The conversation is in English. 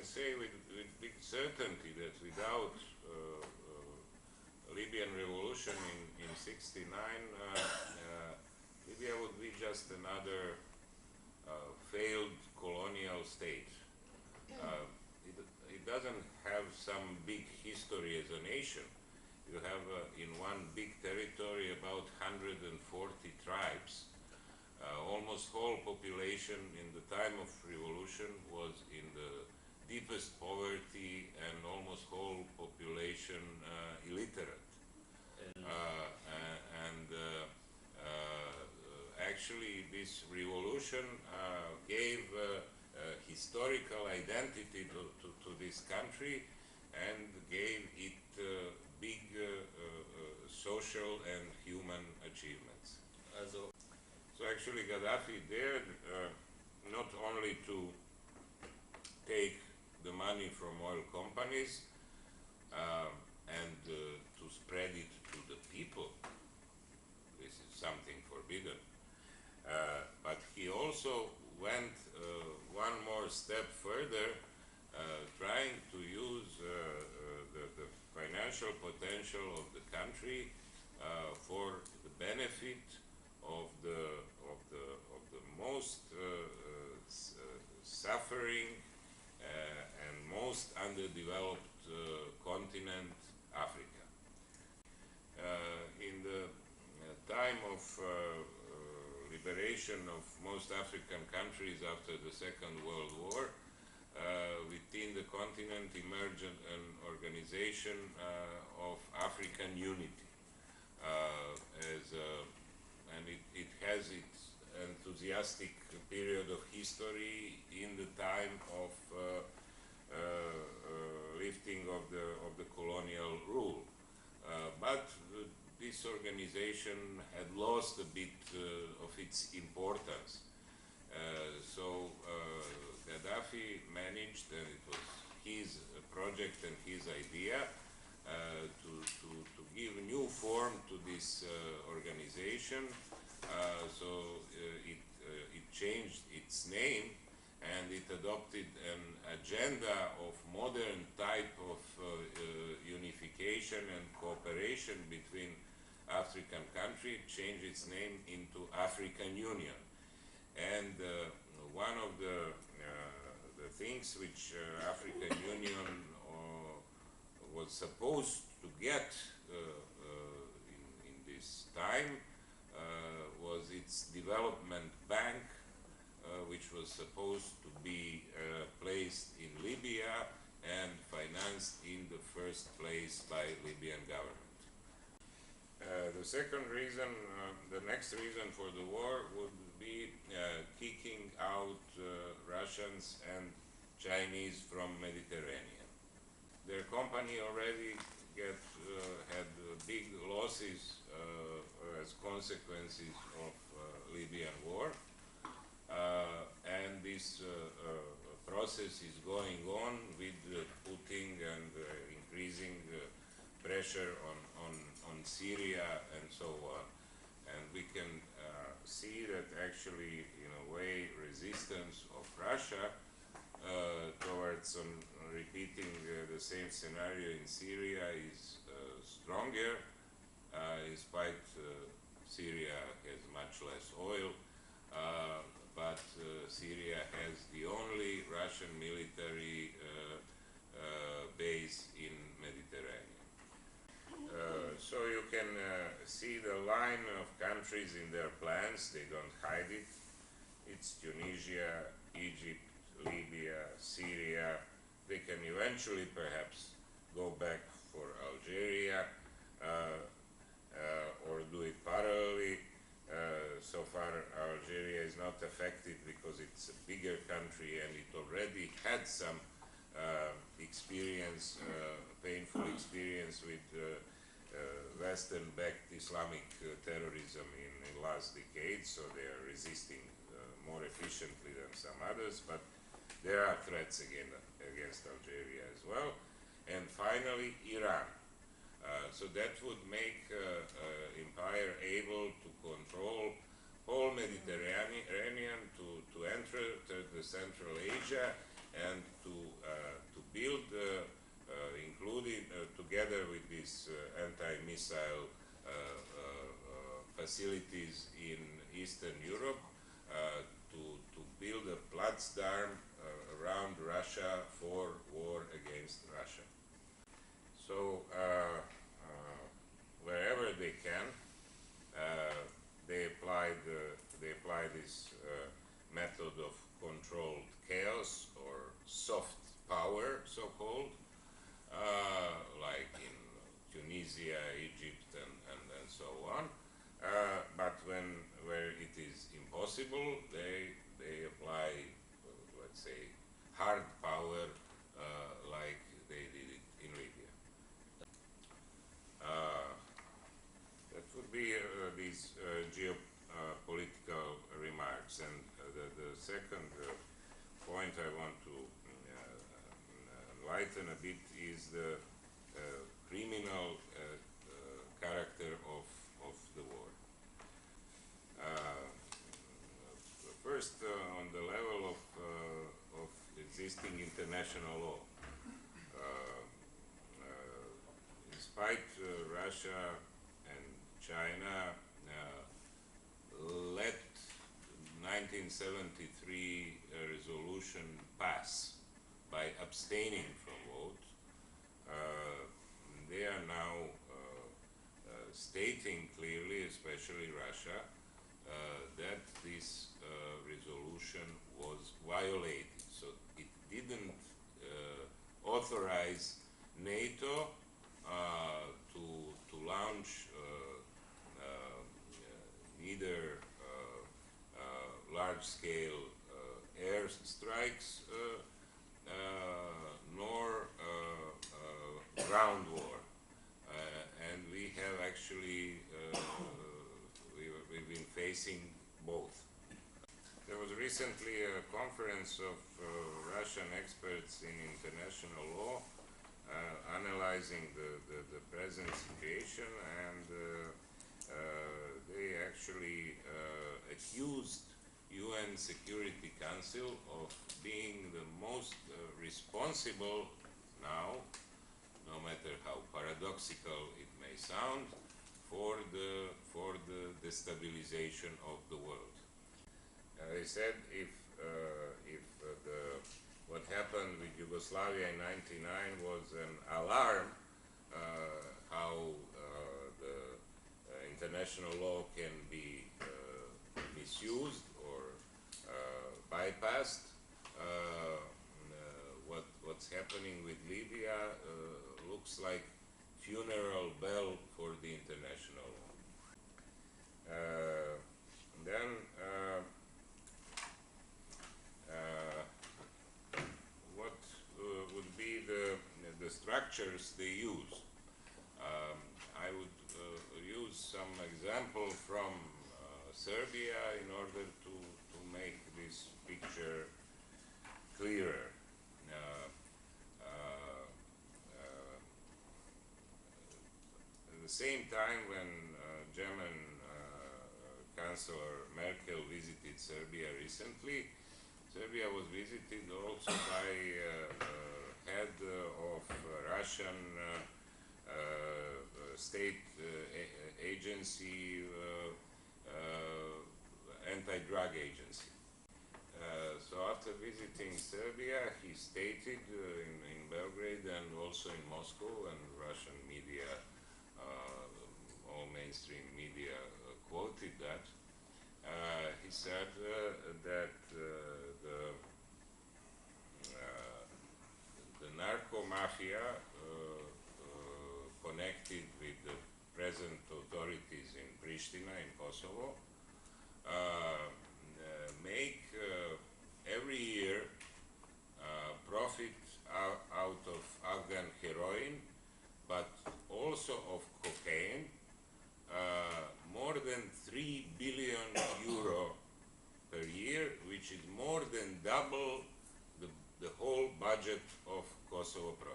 can say with big certainty that without Libyan revolution in '69, Libya would be just another failed colonial state. It doesn't have some big history as a nation. You have in one big territory about 140 tribes. Almost whole population in the time of revolution was in the deepest poverty, and almost whole population illiterate. Actually this revolution gave historical identity to this country and gave it big social and human achievements. So actually Gaddafi dared not only to take the money from oil companies and to spread it to the people. This is something forbidden. But he also went one more step further, trying to use the financial potential of the country for the benefit of the most suffering and most underdeveloped continent, Africa. In the time of liberation of most African countries after the Second World War, within the continent emerged an organization of African unity, and it has its enthusiastic period of history in the time of lifting of the colonial rule. But this organization had lost a bit of its importance. So Gaddafi managed, and it was his project and his idea, to give new form to this organization. So it changed its name, and it adopted an agenda of modern type of unification and cooperation between African countries, changed its name into African Union. And one of the things which African Union was supposed to get in this time was its development bank, which was supposed to be placed in Libya and financed in the first place by Libyan government. The second reason, the next reason for the war would be kicking out Russians and Chinese from Mediterranean. Their company already had big losses as consequences of Libyan war, and this process is going on with putting and increasing pressure on Syria and so on. And we can see that actually, in a way, resistance of Russia towards repeating the same scenario in Syria is stronger, despite Syria has much less oil, but Syria has the only Russian military base in Mediterranean. So you can see the line of countries in their plans. They don't hide it. It's Tunisia, Egypt, Libya, Syria. They can eventually perhaps go back for Algeria or do it parallelly. So far Algeria is not affected because it's a bigger country and it already had some experience, painful experience with Western-backed Islamic terrorism in last decade, so they are resisting more efficiently than some others, but there are threats against Algeria as well. And finally, Iran. So that would make empire able to control whole Mediterranean, to enter the Central Asia, and to build, including together with these anti-missile facilities in Eastern Europe, to build a Plattsdarm around Russia for war against Russia. So wherever they can, they apply this method of controlled chaos, or soft power, so-called, like in Tunisia, Egypt, and so on. But where it is impossible, they apply, let's say, hard power, like they did it in Libya. That would be these geopolitical remarks. And the second point I want to enlighten a bit is the criminal character of the war. First, on the level of existing international law. Despite Russia and China let 1973 resolution pass by abstaining from vote, they are now stating clearly, especially Russia, that this resolution was violated. So it didn't authorize NATO to launch either large-scale air strikes nor ground war. And we have actually we've been facing both. There was recently a conference of Russian experts in international law analyzing the present situation, and they actually accused UN Security Council of being the most responsible now, no matter how paradoxical it may sound, for the destabilization of the world. They said if what happened with Yugoslavia in '99 was an alarm, how the international law can be misused or bypassed. What's happening with Libya looks like funeral bell for the international law. Then what would be the structures they use? I would use some example from Serbia in order to make this picture clearer. At the same time, when German Chancellor Merkel visited Serbia recently, Serbia was visited also by head of Russian state agency, anti-drug agency. So after visiting Serbia, he stated in Belgrade and also in Moscow, and Russian media, all mainstream media quoted that, he said that the narco mafia connected with the present authorities in Pristina, in Kosovo, make every year profit out of Afghan heroin, but also of cocaine, more than 3 billion euro per year, which is more than double the whole budget of Kosovo province.